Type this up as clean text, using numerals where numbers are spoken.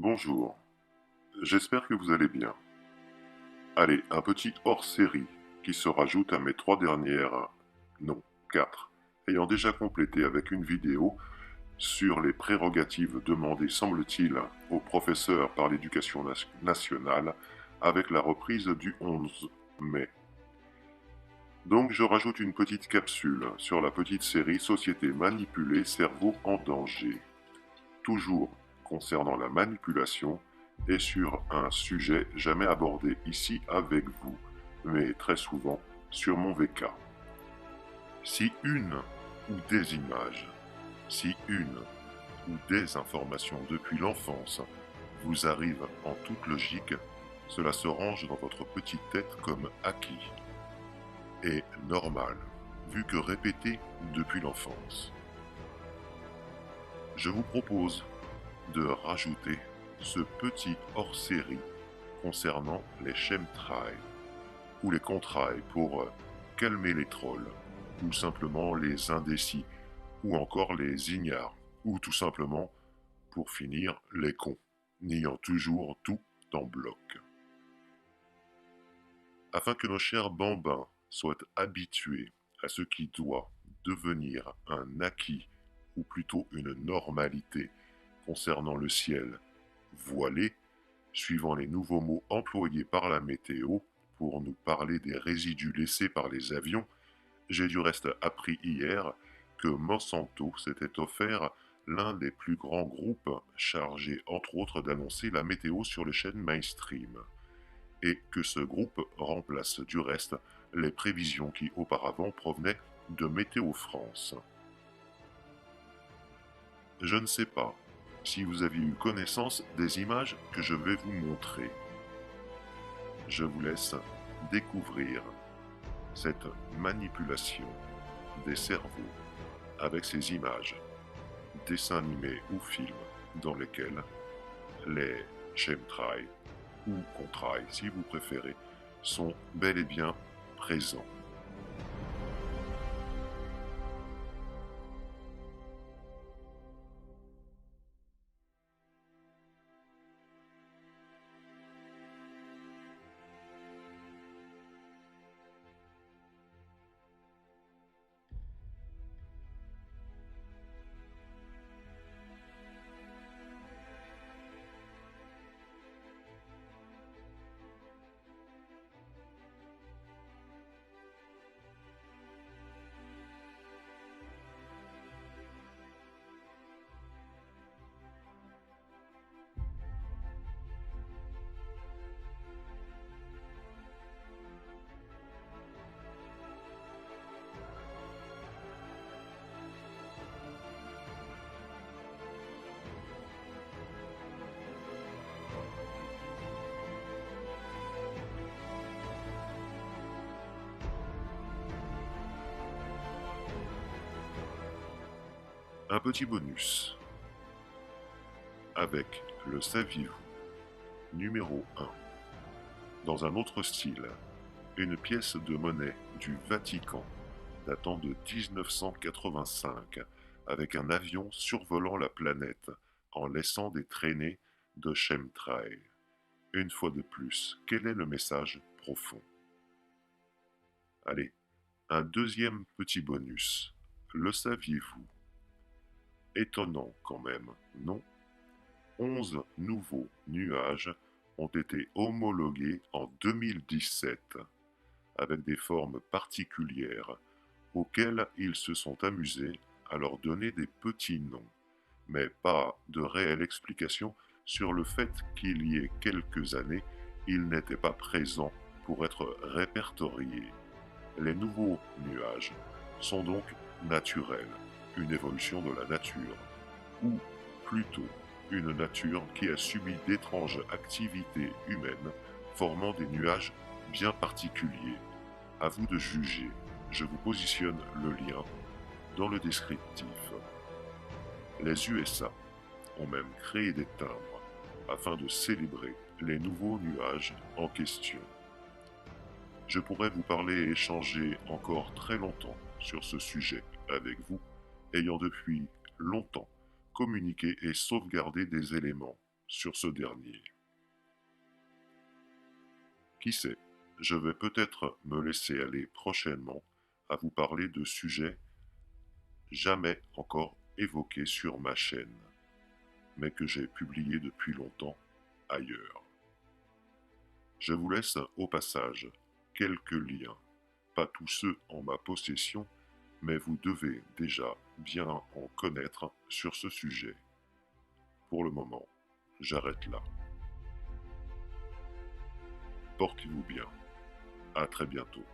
Bonjour, j'espère que vous allez bien. Allez, un petit hors-série qui se rajoute à mes trois dernières, non, quatre, ayant déjà complété avec une vidéo sur les prérogatives demandées, semble-t-il, aux professeurs par l'éducation nationale avec la reprise du 11 mai. Donc je rajoute une petite capsule sur la petite série Société manipulée, cerveau en danger. Toujours concernant la manipulation et sur un sujet jamais abordé ici avec vous, mais très souvent sur mon VK. Si une ou des images, si une ou des informations depuis l'enfance vous arrivent en toute logique, cela se range dans votre petite tête comme acquis et normal, vu que répété depuis l'enfance. Je vous propose de rajouter ce petit hors-série concernant les chemtrails ou les contrails pour calmer les trolls ou simplement les indécis ou encore les ignares ou tout simplement pour finir les cons, niant toujours tout en bloc. Afin que nos chers bambins soient habitués à ce qui doit devenir un acquis ou plutôt une normalité concernant le ciel voilé, suivant les nouveaux mots employés par la météo pour nous parler des résidus laissés par les avions, j'ai du reste appris hier que Monsanto s'était offert l'un des plus grands groupes chargés entre autres d'annoncer la météo sur les chaînes mainstream, et que ce groupe remplace du reste les prévisions qui auparavant provenaient de Météo France. Je ne sais pas si vous avez eu connaissance des images que je vais vous montrer. Je vous laisse découvrir cette manipulation des cerveaux avec ces images, dessins animés ou films dans lesquels les chemtrails ou contrails, si vous préférez, sont bel et bien présents. Un petit bonus avec le saviez-vous numéro 1. Dans un autre style, une pièce de monnaie du Vatican datant de 1985 avec un avion survolant la planète en laissant des traînées de chemtrails. Une fois de plus, quel est le message profond? Allez, un deuxième petit bonus. Le saviez-vous? Étonnant quand même, non? 11 nouveaux nuages ont été homologués en 2017 avec des formes particulières auxquelles ils se sont amusés à leur donner des petits noms, mais pas de réelle explication sur le fait qu'il y ait quelques années, ils n'étaient pas présents pour être répertoriés. Les nouveaux nuages sont donc naturels, une évolution de la nature, ou plutôt une nature qui a subi d'étranges activités humaines formant des nuages bien particuliers. À vous de juger, je vous positionne le lien dans le descriptif. Les USA ont même créé des timbres afin de célébrer les nouveaux nuages en question. Je pourrais vous parler et échanger encore très longtemps sur ce sujet avec vous, ayant depuis longtemps communiqué et sauvegardé des éléments sur ce dernier. Qui sait, je vais peut-être me laisser aller prochainement à vous parler de sujets jamais encore évoqués sur ma chaîne, mais que j'ai publiés depuis longtemps ailleurs. Je vous laisse au passage quelques liens, pas tous ceux en ma possession, mais vous devez déjà bien en connaître sur ce sujet. Pour le moment, j'arrête là. Portez-vous bien. À très bientôt.